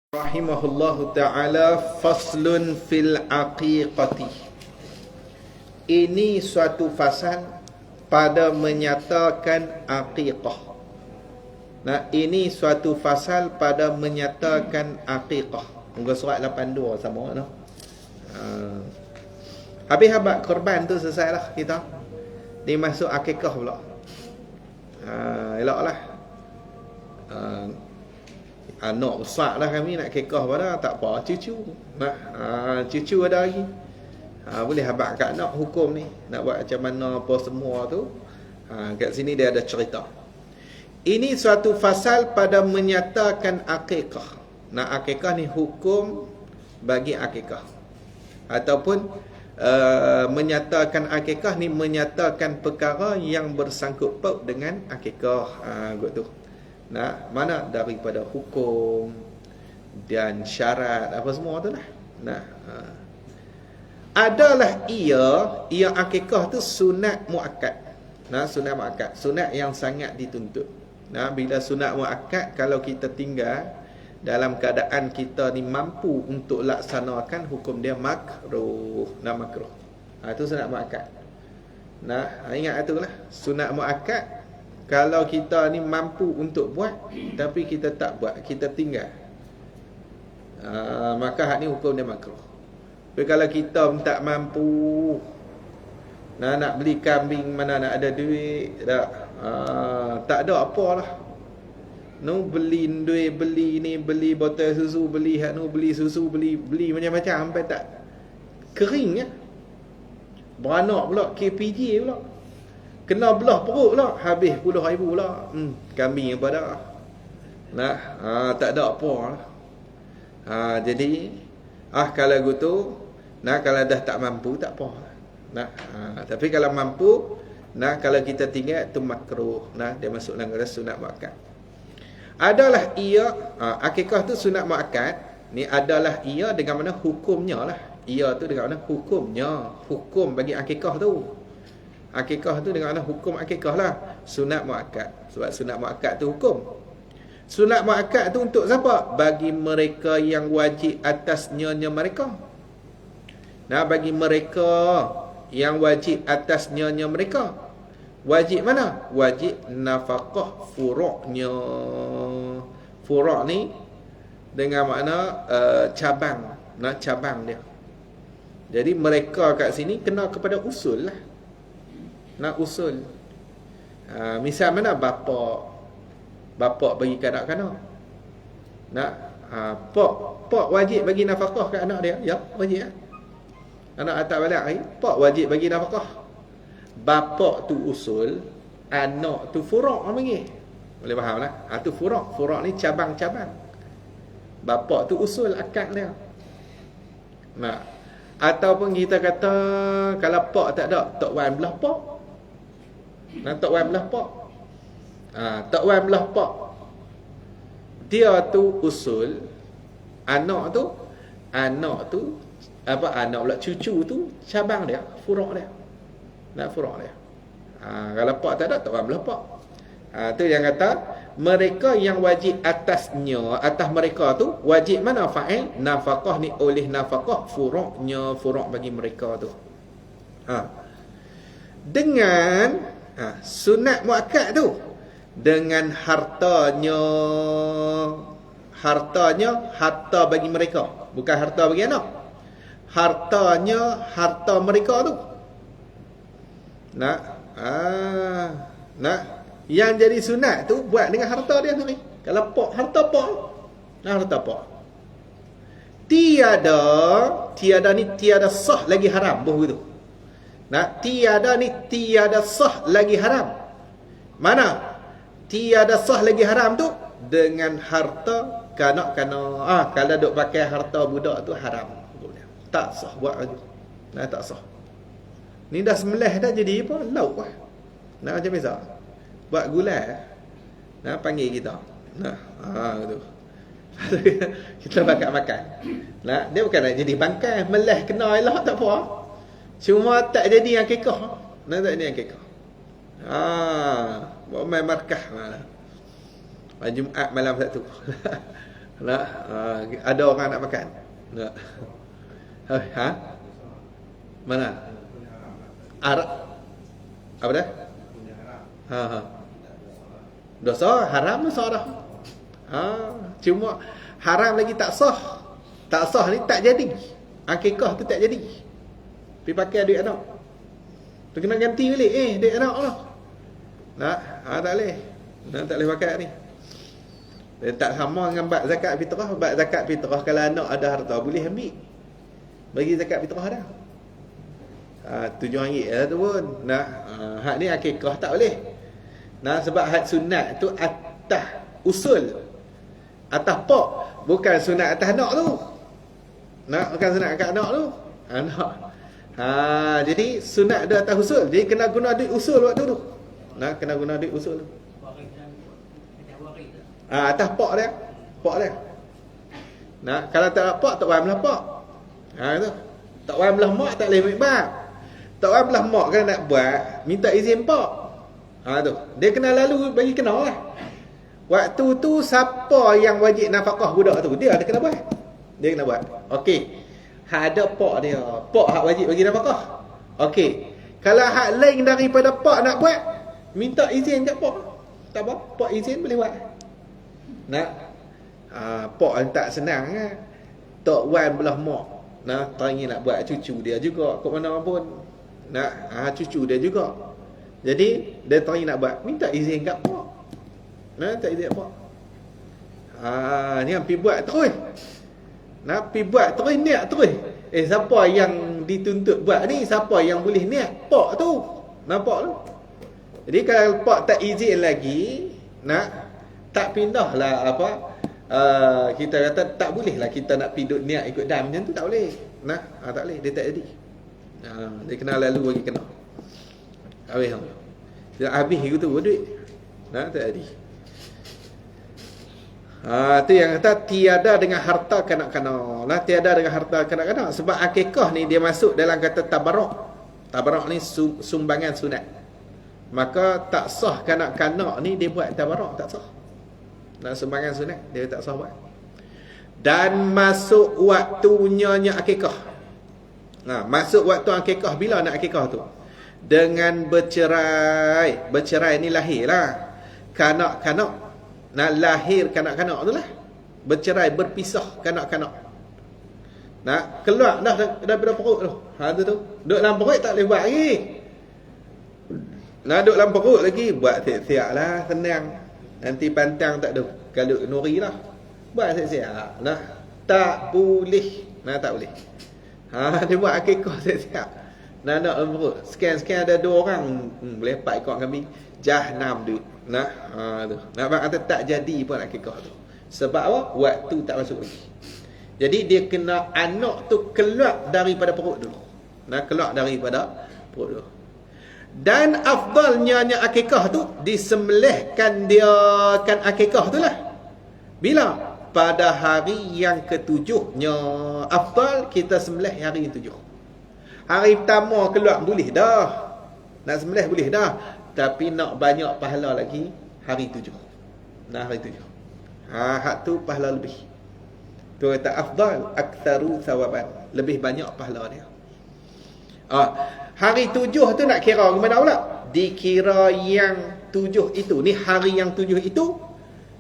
Rahimahullahu ta'ala, faslun fil aqiqati. Ini suatu fasal pada menyatakan aqiqah. Nah, ini suatu fasal pada menyatakan aqiqah. Muka surat 82 sama no. Habis habaq korban tu selesai lah kita. Dia masuk aqiqah pula. Eloklah. Anak besar lah kami nak kekah pada, tak apa, cucu nak cucu ada lagi, boleh habaq kat anak hukum ni nak buat macam mana apa semua tu. Kat sini dia ada cerita. Ini suatu fasal pada menyatakan akikah. Nah, akikah ni hukum bagi akikah, ataupun menyatakan akikah ni menyatakan perkara yang bersangkut paut dengan akikah. Kot tu. Nah, mana daripada hukum dan syarat apa semua tu lah. Nah, adalah ia akikah tu sunat muakkad. Nah, sunat muakkad, sunat yang sangat dituntut. Nah, bila sunat muakkad, kalau kita tinggal dalam keadaan kita ni mampu untuk laksanakan, hukum dia makruh. Nah, makruh. Itu sunat muakkad. Nah, ingat itulah sunat muakkad. Kalau kita ni mampu untuk buat, tapi kita tak buat, kita tinggal, maka hak ni hukum dia makruh. Tapi kalau kita tak mampu, nak beli kambing, mana nak ada duit, tak ada apalah. Beli duit, beli ni, beli botol susu, beli hak nu, beli susu, beli macam-macam sampai tak kering ya. Beranak pula, KPJ pula. Kena belah perut pula, habis RM10,000 pula. Kambing apa dah. Nah, tak ada apa lah. Jadi, kalau gitu, kalau dah tak mampu, tak apa. Nah, tapi kalau mampu, kalau kita tinggal, itu makruh. Nah, dia masuk dalam sunat muakkad. Adalah ia, akikah tu sunat muakkad. Ni adalah ia dengan mana hukumnya lah. Ia tu dengan mana hukumnya. Hukum bagi akikah tu. Akikah tu dengan hukum akikah lah. Sunat muakkad. Sebab sunat muakkad tu hukum. Sunat muakkad tu untuk siapa? Bagi mereka yang wajib atas nyonya mereka. Nah, bagi mereka yang wajib atas nyonya mereka. Wajib mana? Wajib nafkah furuknya. Furuk ni dengan makna cabang. Nah, cabang dia. Jadi mereka kat sini kena kepada usul lah. Nak usul. Misal mana bapa bagi ke anak-anak. Nak pak wajib bagi nafkah ke anak dia. Ya, wajib ya. Anak tak balik hari, pak wajib bagi nafkah. Bapa tu usul, anak tu furuk orang panggil. Boleh faham lah. Tu furuk. Furuk ni cabang-cabang. Bapa tu usul akad dia. Nah, ataupun kita kata kalau pak tak ada, tok wan belah pak. Tok wan belah pak. Tok wan belah pak. Dia tu usul. Anak tu anak pula cucu tu cabang dia, furuk dia. Furuk dia. Kalau pak tak ada, tok wan belah pak. Tu yang kata mereka yang wajib atas mereka tu wajib mana fa'il nafkah ni oleh nafkah furuknya, furuk bagi mereka tu. Dengan sunat muakkad tu dengan hartanya harta bagi mereka, bukan harta bagi anak. Harta mereka tu. Yang jadi sunat tu buat dengan harta dia sendiri. Kalau pak, harta pak. Harta pak. Tiada sah lagi haram begitu. Tiada sah lagi haram. Mana? Tiada sah lagi haram tu dengan harta kanak-kanak. Kalau duk pakai harta budak tu haram. Tak sah buat lagi. Tak sah. Ni dah sembelih dah jadi apa? Lauk lah. Macam biasa. Buat gulai. Panggil kita. Gitu. Kita makan. Dia bukan nak jadi bangkai. Meleh kena elok tak apa. Cuma tak jadi akikah. Tak jadi akikah. Buat main markah. Jumaat malam satu. Nak ada orang nak makan. Nak. Ha? Mana? Arab. Apa dah? Ha. Dosa haram dosa dah. Cuma haram lagi tak sah. Tak sah ni tak jadi. Akikah tu tak jadi. Pergi pakai duit anak. Tu kena ganti balik. Duit anak lah. Nak? Tak boleh. Tak boleh pakai ni. Dia tak sama dengan bab zakat fitrah. Bab zakat fitrah kalau anak ada harta boleh ambil. Bagi zakat fitrah dah. RM7 lah tu pun. Nah, hak ni akikah tak boleh. Nah, sebab hak sunat tu atas usul. Atas pak. Bukan sunat atas anak tu. Nah, bukan sunat atas anak tu. Anak. Jadi sunat dia atas usul. Jadi kena guna duit usul waktu tu. Nah, kena guna duit usul tu. Atas pak dia. Pak dia. Nah, kalau tak ada pak, tak faham lah pak. Tu. Tak faham belah mak, tak boleh ambil bab. Tak faham belah mak kalau nak buat, minta izin pak. Tu. Dia kena lalu bagi kenal lah. Waktu tu siapa yang wajib nafkah budak tu? Dia kena buat. Dia kena buat. Okey. Hak ada pak dia. Pak hak wajib bagi nafkah. Okey. Kalau hak lain daripada pak nak buat, minta izin kat pak. Tak apa, pak izin boleh buat. Nak pak tak senang kan. Tok wan belah mak. Nah, teringin nak buat cucu dia juga kat mana pun. Nak cucu dia juga. Jadi dia teringin nak buat, minta izin kat pak. Nah, tak izin pak. Ni pergi buat terus. Nak pergi buat terus, niat terus. Siapa yang dituntut buat ni? Siapa yang boleh niat? Pak tu. Nampak tu? Jadi kalau pak tak izin lagi, tak pindahlah apa, kita kata tak boleh lah kita nak piduk niat ikut dam macam tu, tak boleh. Tak boleh, dia tak jadi. Dia kena lalu bagi kena. Habis itu tu duit. Tak jadi. Tu yang kata tiada dengan harta kanak-kanak. Tiada dengan harta kanak-kanak. Sebab akikah ni dia masuk dalam kata tabarruk. Tabarruk ni sumbangan sunat. Maka tak sah kanak-kanak ni dia buat tabarruk, tak sah. Sumbangan sunat dia tak sah buat. Dan masuk waktunya akikah. Masuk waktu akikah bila nak akikah tu? Dengan bercerai. Bercerai ni lahir lah. Kanak-kanak. Nak lahir kanak-kanak tu lah. Bercerai, berpisah kanak-kanak. Keluar dah daripada perut tu. Tu. Duduk dalam perut tak boleh buat lagi. Duduk dalam perut lagi. Buat siap-siap lah, senang. Nanti pantang tak ada. Kalau nuri lah. Buat siap-siap. Tak boleh. Tak boleh. Dia buat akikah siap-siap. Nak dalam perut. Sekian-sekian ada 2 orang. Boleh 4 ekor kambing. Jahanam duit. Tu. Nampak kata tak jadi pun akikah tu. Sebab apa? Waktu tak masuk lagi. Jadi dia kena anak tu keluar daripada perut dulu. Keluar daripada perut dulu. Dan afdalnya akikah tu disembelihkan dia kan akikah tu lah. Bila? Pada hari yang ke-7-nya. Afdal kita sembelih hari ke-7. Hari pertama keluar boleh dah. Nak sembelih boleh dah. Tapi nak banyak pahala lagi hari 7. Hari 7. Hak tu pahala lebih. Tu kata afdal aktsaru sawaban. Lebih banyak pahala dia. Hari 7 tu nak kira ke mana pula? Dikira yang 7 itu. Ni hari yang 7 itu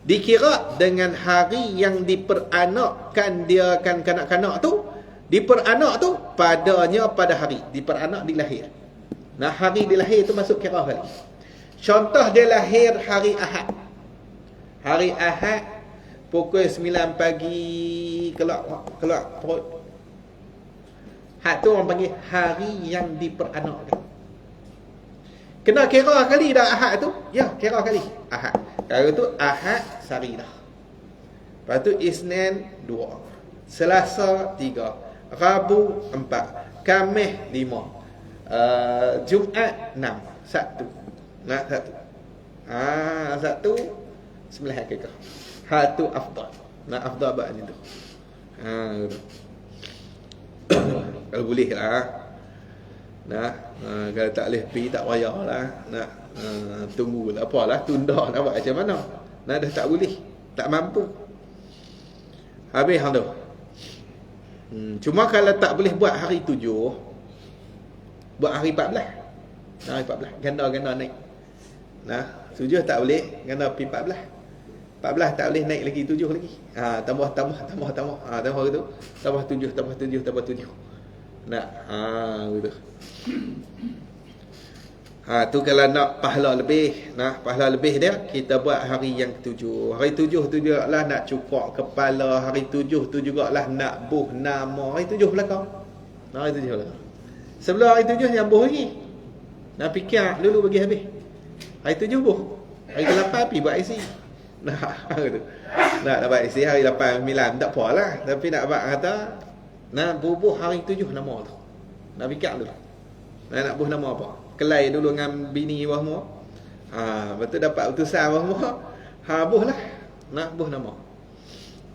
dikira dengan hari yang diperanakkan dia kan kanak-kanak tu. Diperanak tu padanya pada hari. Diperanak dilahir. Hari dilahir tu masuk kira kali. Contoh dia lahir hari Ahad. Hari Ahad pukul 9 pagi keluar perut. Hak tu orang panggil hari yang diperanakkan. Kena kira kali dah Ahad tu? Ya, kira kali Ahad. Kalau tu Ahad sehari dah. Lepas tu Isnin 2, Selasa 3, Rabu 4, Khamis 5, Jumaat 6, Sabtu. Sabtu. Sabtu sembelih akikah. Hak tu afdal. Afdal buat macam tu. Kalau boleh lah. Kalau tak boleh pergi tak payahlah. Tunggulah apalah, tunda nak buat macam mana. Dah tak boleh, tak mampu. Habis hang tu. Cuma kalau tak boleh buat hari 7, buat hari 14. Hari 14 ganda-ganda naik. Nah, 7 tak boleh, ganda pi 14. 14 tak boleh naik lagi 7 lagi. Tambah. Tambah gitu. Tambah 7. Nah, gitu. Tu kalau nak pahala lebih. Nah, pahala lebih dia kita buat hari yang ke-7. Hari 7 tu jugalah nak cukur kepala. Hari 7 tu jugalah nak buh nama. Hari 7 belakang. Hari 7 belakang. Sebelum hari 7 yang buh lagi. Nak fikir dulu bagi habis. Hari 7 buh. Hari ke-8 pergi buat IC. Nah, gitu. Nak dapat IC hari 8 9 tak apalah. Tapi nak buat kata nak bubuh hari 7 nama tu. Nak fikir dulu. Nak buh nama apa? Kelai dulu dengan bini bawah semua. Betul dapat utusan bawah semua. Buh lah. Nak buh nama.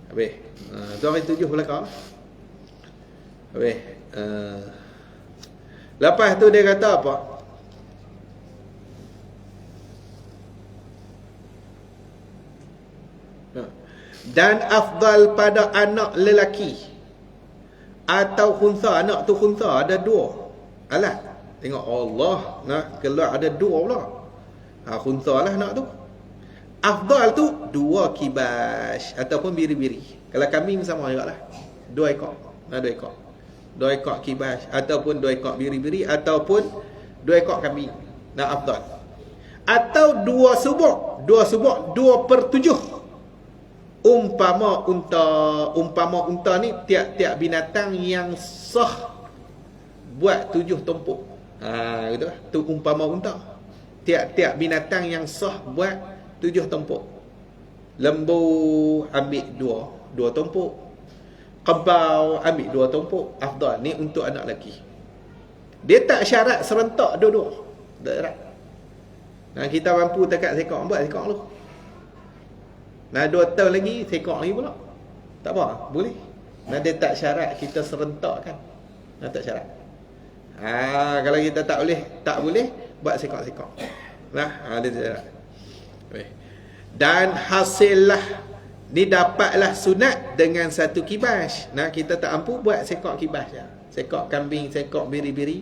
Habis. Tu hari 7 belakang. Habis. Lepas tu dia kata apa? Dan afdal pada anak lelaki atau khunsa. Anak tu khunsa ada 2. Alah. Tengok Allah nak keluar ada 2 pula. Khunsa lah anak tu. Afdal tu 2 kibas ataupun biri-biri. Kalau kambing sama juga lah. 2 ekor. 2 ekor. 2 ekor kibas ataupun 2 ekor biri-biri ataupun 2 ekor kambing. Nah, afdal. Atau 2 subuk. 2 subuk 2/7. Umpama unta ni tiap-tiap binatang yang sah buat 7 tumpuk. Gitu lah. Tu umpama unta. Tiap-tiap binatang yang sah buat 7 tumpuk. Lembu ambil 2 tumpuk. Kebau ambil 2 tumpuk. Afdal ni untuk anak lelaki. Dia tak syarat serentak dua-dua. Tak syarat. Nah, kita mampu dekat sekok, buat sekok lu. Nah, 2 tahun lagi sekok lagi pula. Tak apa, boleh. Nah, dia tak syarat kita serentak kan. Nah, tak syarat. Kalau kita tak boleh buat sekok-sekok. Nah, dia tak syarat. Dan hasillah ni dapatlah sunat dengan 1 kibas. Nah, kita tak mampu buat sekok kibas je. Sekok kambing, sekok biri-biri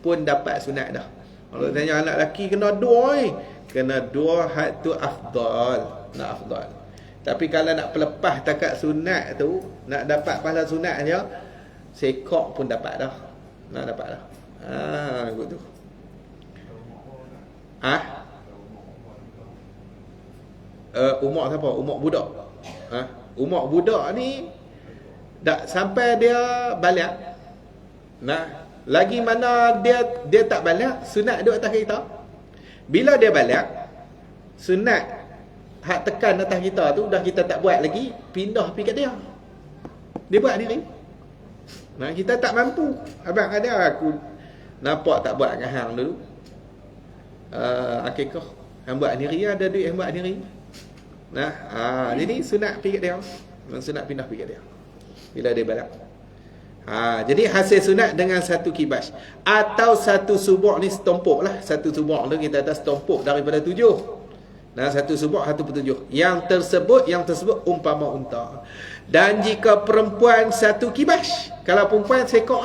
pun dapat sunat dah. Kalau tanya anak lelaki kena 2 kena 2 had tu afdal. Nak afdal. Tapi kalau nak pelepas takat sunat tu, nak dapat pahala sunat dia, sekok pun dapat dah. Nak dapat dah. Gitu. Umur siapa? Umur budak. Umur budak ni tak sampai dia balik. Nah, lagi mana dia tak balik, sunat duduk atas kita. Bila dia balik, sunat hak tekan atas kita tu dah kita tak buat lagi, pindah pergi kat dia. Dia buat diri. Nah, kita tak mampu. Abang ada aku nampak tak buat dengan hang dulu. Akikah. Hang buat diri, ada duit hang buat diri. Nah, jadi sunat pergi kat dia. Sunat pindah pergi kat dia. Bila dia balik. Jadi hasil sunat dengan 1 kibas atau 1 subuk ni setumpuk lah. 1 subuk tu kita atas setumpuk daripada 7. Nah, 1 subuk 1/7. Yang tersebut umpama unta. Dan jika perempuan 1 kibas, kalau perempuan sekok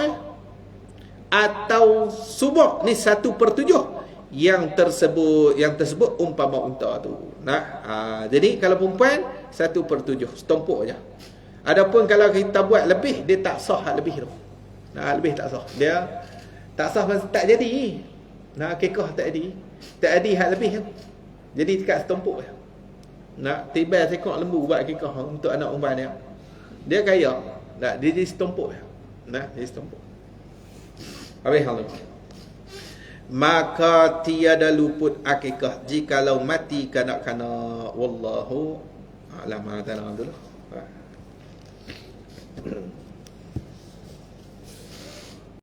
atau subuk ni 1/7. Yang tersebut umpama unta tu. Nah, jadi kalau perempuan 1/7, setumpuk aja. Adapun kalau kita buat lebih, dia tak sah hak lebih tu. Nah, lebih tak sah. Dia tak sah tak jadi. Nah, kekah tak jadi. Tak jadi hak lebih tu. Jadi dekat setumpuk je. Nak tiba sekok lembu buat kekah untuk anak umpan dia. Dia kaya. Tak, dia jadi setumpuk je. Nah, dia setumpuk. Habis hal tu. Maka tiada luput akikah jikalau mati kanak-kanak. Wallahu a'lam. Dulu.